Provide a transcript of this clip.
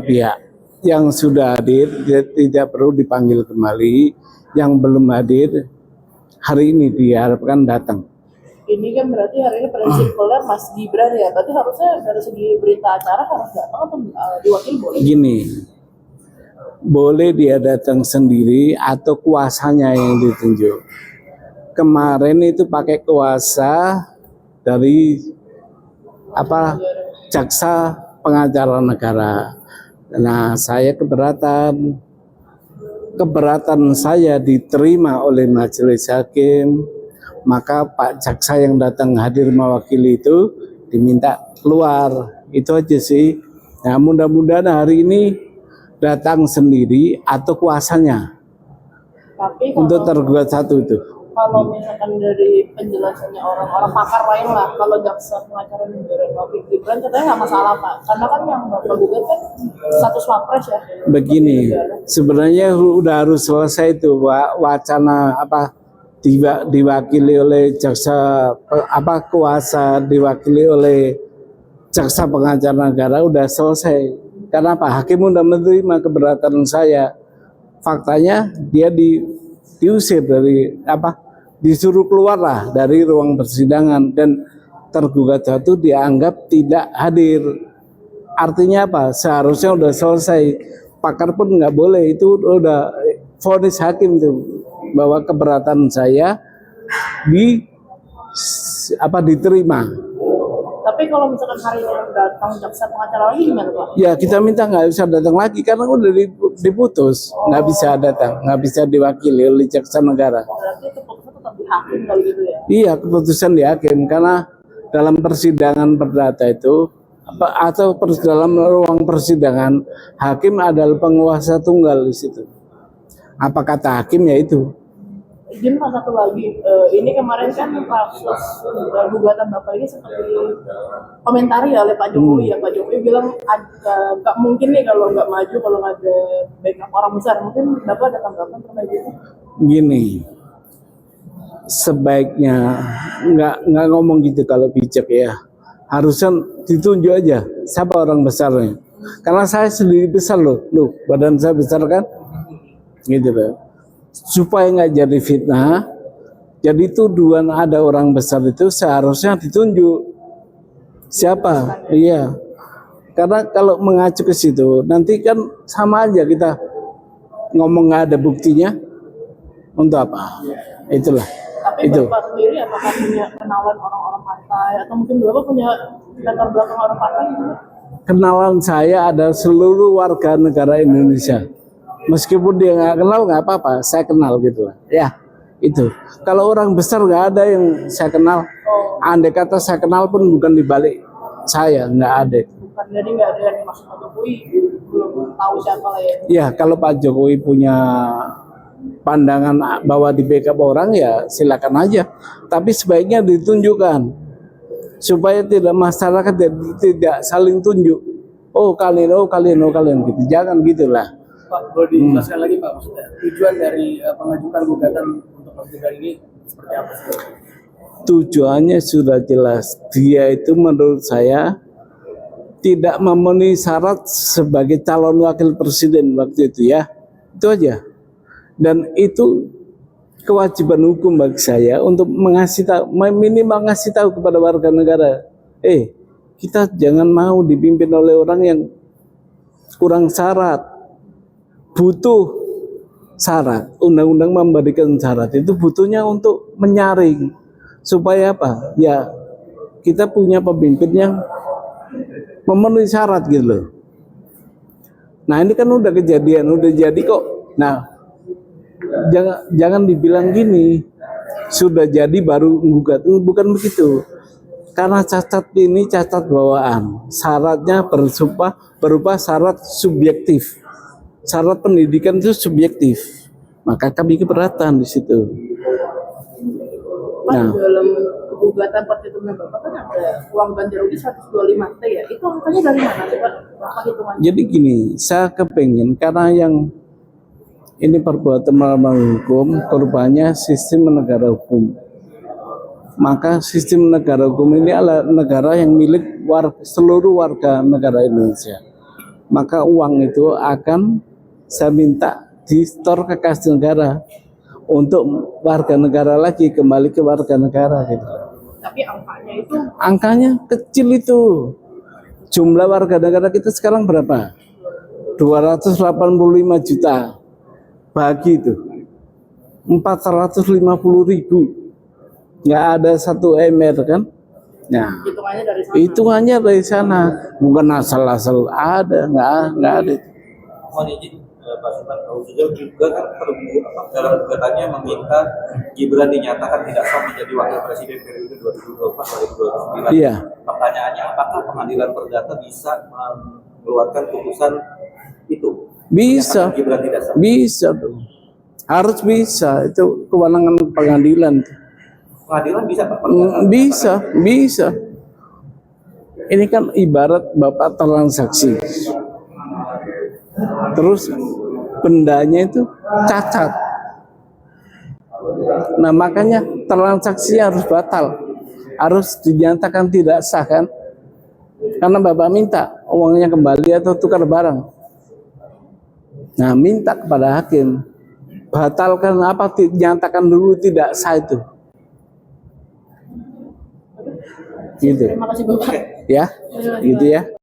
pihak. Yang sudah hadir tidak perlu dipanggil kembali, yang belum hadir hari ini diharapkan datang. Ini kan berarti hari ini prinsipnya Mas Gibran ya, berarti harusnya dari segi berita acara harus datang atau diwakili boleh? Gini, boleh dia datang sendiri atau kuasanya yang ditunjuk. Kemarin itu pakai kuasa dari jaksa pengacara negara. Nah, saya keberatan saya diterima oleh majelis hakim, maka Pak jaksa yang datang hadir mewakili itu diminta keluar. Itu aja sih. Nah, mudah-mudahan hari ini datang sendiri atau kuasanya. Tapi untuk tergugat satu itu. Kalau misalkan dari penjelasannya orang-orang pakar lain lah, kalau jaksa pengacara negara Pak Gibran katanya nggak masalah Pak, karena kan yang tergugat kan status wapres ya. Begini, sebenarnya udah harus selesai itu wacana diwakili oleh jaksa kuasa diwakili oleh jaksa pengacara negara udah selesai. Karena Pak Hakim udah menerima keberatan saya. Faktanya dia diusir dari disuruh keluar lah dari ruang persidangan dan tergugat satu dianggap tidak hadir. Artinya apa? Seharusnya udah selesai. Pakar pun nggak boleh, itu udah vonis hakim tuh bahwa keberatan saya diterima. Tapi kalau misalkan hari ini datang jaksa pengacara lagi gimana Pak? Ya kita minta nggak bisa datang lagi karena udah diputus, nggak bisa datang, nggak bisa diwakili oleh jaksa negara. Berarti keputusan tetap di hakim kalau gitu ya? Iya, keputusan di hakim karena dalam persidangan perdata itu atau dalam ruang persidangan hakim adalah penguasa tunggal di situ. Apa kata hakim ya itu. Izin Pak satu lagi, ini kemarin kan kasus gugatan Bapak ini seperti komentari oleh Pak Jokowi ya. Pak Jokowi bilang nggak mungkin nih kalau nggak maju, kalau nggak ada backup orang besar. Mungkin Bapak ada tanggapan terkait itu? Gini, sebaiknya nggak ngomong gitu kalau bijak ya. Harusnya ditunjuk aja siapa orang besarnya. Karena saya sendiri besar loh, badan saya besar kan, gitu loh. Supaya nggak jadi fitnah, jadi tuduhan ada orang besar itu seharusnya ditunjuk siapa. Iya, karena kalau mengacu ke situ nanti kan sama aja kita ngomong nggak ada buktinya untuk apa. Itulah. Tapi itu Bapak sendiri apakah punya kenalan orang-orang partai atau mungkin Bapak punya latar belakang orang partai gitu? Kenalan saya ada seluruh warga negara Indonesia. Meskipun dia nggak kenal nggak apa-apa, saya kenal gitu lah. Ya, itu. Kalau orang besar nggak ada yang saya kenal. Andai kata saya kenal pun bukan di balik saya, nggak ada. Bukan, jadi nggak ada yang dimaksud Pak Jokowi, belum tahu siapa lah ya. Ya, kalau Pak Jokowi punya pandangan bahwa di backup orang ya silakan aja. Tapi sebaiknya ditunjukkan supaya tidak masyarakat tidak saling tunjuk. Oh kalian gitu. Jangan gitulah. Pak, boleh dijelaskan lagi Pak, maksudnya tujuan dari pengajukan gugatan untuk Mas Gibran ini seperti apa sih? Tujuannya sudah jelas. Dia itu menurut saya tidak memenuhi syarat sebagai calon wakil presiden waktu itu ya. Itu aja. Dan itu kewajiban hukum bagi saya untuk minimal ngasih tahu kepada warga negara. Kita jangan mau dipimpin oleh orang yang kurang syarat. Butuh syarat, undang-undang memberikan syarat itu butuhnya untuk menyaring supaya apa? Ya kita punya pemimpin yang memenuhi syarat gitu loh. Nah ini kan udah kejadian, udah jadi kok. Nah jangan dibilang gini sudah jadi baru gugat, bukan begitu. Karena cacat ini cacat bawaan, syaratnya berupa syarat subjektif. Syarat pendidikan itu subjektif, maka kami keberatan di situ. Nah, dalam gugatan petitumnya Bapak kan ada uang ganti rugi 125 T ya, itu angkanya dari mana sih Pak? Apa hitungannya? Jadi gini, saya kepengen karena yang ini perbuatan melawan hukum, korbannya sistem negara hukum. Maka sistem negara hukum ini adalah negara yang milik seluruh warga negara Indonesia. maka uang itu akan saya minta di-store ke kas negara untuk warga negara lagi, kembali ke warga negara gitu. Tapi Angkanya kecil itu. Jumlah warga negara kita sekarang berapa? 285 juta. Bagi itu 450.000. Nggak ada satu MR kan? Nah, hitungannya dari sana. Bukan asal-asal ada, nggak ada. Mohon izin Pak Sultan juga kan dalam gugatannya meminta Gibran dinyatakan tidak sah menjadi wakil presiden periode 2024-2029. Iya. Pertanyaannya, apakah pengadilan perdata bisa mengeluarkan putusan itu? Bisa, Menyatakan Gibran tidak sah. bisa tuh. Harus bisa, itu kewenangan pengadilan. Pengadilan bisa Pak? Bisa. Ini kan ibarat Bapak transaksi. Terus bendanya itu cacat. Nah, makanya transaksinya harus batal. Harus dinyatakan tidak sah kan? Karena Bapak minta uangnya kembali atau tukar barang. Nah, minta kepada hakim batalkan apa, dinyatakan dulu tidak sah itu. Gitu. Terima kasih Bapak. Ya, gitu ya.